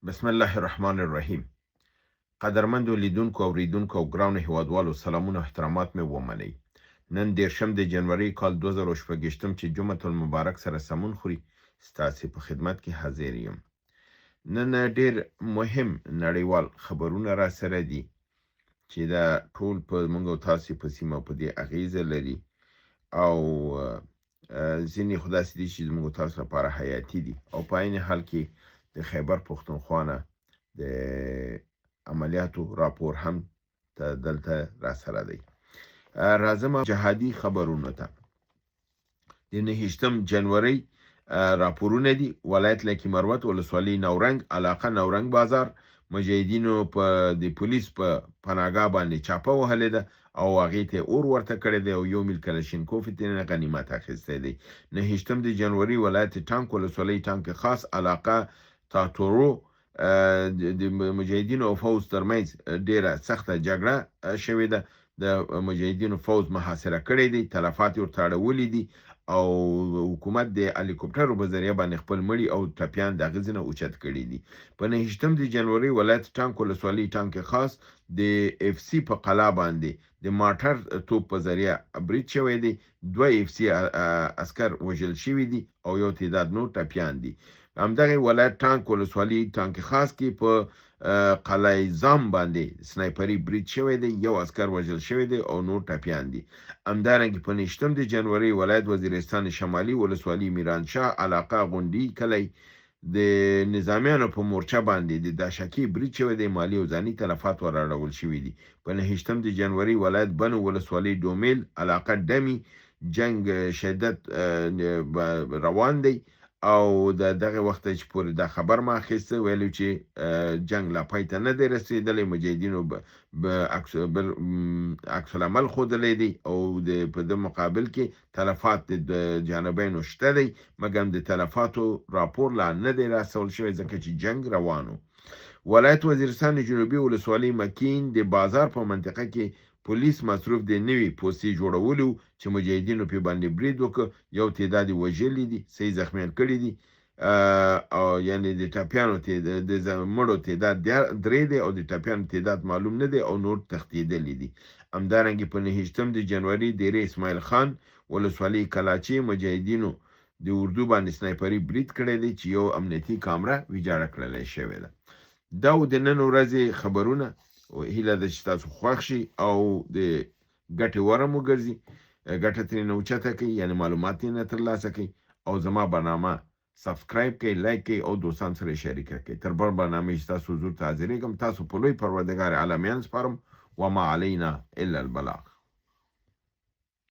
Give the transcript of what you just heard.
بسم الله الرحمن الرحیم. قدرمندو لیدونکو او ریدونکو او ګرانو هیوادوالو سلامونه او احترامات مې ومنئ. نن 10 د جنوري کال 2018 چې جمعة المبارک سره سمون خوري ستاسې په خدمت کې حاضر یم. نن ډیر مهم نړیوال خبرونه را سره دي چې دا ټول په موږ او تاسې په سیمه په دې اغیزه لري او ځینې خو داسې دي چې زموږ تاسو لپاره حیاتي دي او په عین حال کې د خیبر پښتونخوا نه د عملیاتو راپور هم دلته را سره دی. راځم جهادي خبرونو ته. د 9 جنوري راپورونه دي. ولایت لکي مروت ولسوالۍ نورنګ علاقه نورنګ بازار مجاهدینو په د پولیس په پناهګاه باندې چاپه وهلې ده او هغې ته اور ورته کړی دی او 1 میل کلشینکوف یې غنیمت اخیستی دی. 9 د جنوري ولایت ټانک ولسوالۍ ټانک خاص علاقه تاتورو د مجاهدینو او فوز ترمنځ ډیره سخته جګړه شوې ده. د مجاهدینو فوز محاصره کړی دی، تلفات ورته اړولي دي او حکومت د هلیکوپټرو په ذریعه باندې خپل مړي او ټپیان د هغې ځای نه اوچت کړي دي. په 9 د جنوري ولایت ټانک ولسوالۍ ټانک خاص د اف سی په قلا باندې د ماټر توپ په ذریعه برید شوی دی. 2 اف سی عسکر وژل شوي دي او یو تعداد نور ټپیان دي. همدغه ولایت ټانک ولسوالۍ ټانک خاص کې په قلعه زام باندې سنایپري برید شوی دی، یو عسکر وژل شوی دی او نور ټپیان دي. همدارنګه په 9 د جنوري ولایت وزیرستان شمالي ولسوالۍ میرانشاه علاقه غونډي کلی د نظامیانو په مورچه باندې د داشکي برید شوی دی، مالی او ځاني تلفات وراړول شوي دي. په 9 د جنوري ولایت بنو ولسوالۍ ډومیل علاقه ډمی جنگ شدت روان دی او دغه وخت چې پورې دا خبر ما اخیسته ویلو چې جنگ لا پای ته نه دی رسېدلی. مجاهدینو عکس العمل ښودلی دی او په د مقابل کې تلفات د جانبینو شته دی، مګر د تلفاتو راپور لا نه دی راسول شوی ځکه چې جنگ روانو. ولایت وزیرستان جنوبي ولسوالۍ مکین د بازار په منطقه کې پولیس مصروف د نوي پوستې جوړولو چې مجاهدینو په باندې برید وکړ. یو تعداد وژلي دي، صحیح زخمیان کړي دي او یعنی د ټپیانو د مړو تعداد 3 دی او د ټپیانو تعداد معلوم نه دی او نور تښتېدلي دي. همدارنګه په 9 د جنوري ډیره اسماعیل خان ولسوالۍ کلاچي مجاهدینو د اردو باندې سنایپري برید کړی دی چې یو امنیتي کامره ویجاړه کړلی شوې ده. دا د نن ورځې خبرونه. هیله ده چې تاسو خوښ شي او د ګټې وره مو ګرځي، ګټه ترېنه اوچته کوي، یعنې معلومات یې ترلاسه کوي او زما برنامه سبسکرایب کوي، لایک کوي او دوستان سره شریکه کوي. تر بل برنامې چې تاسو حضور ته حاضرېږم، تاسو په لوی پروردګار عالمیان سپارم. وما علینا الا البلاغ.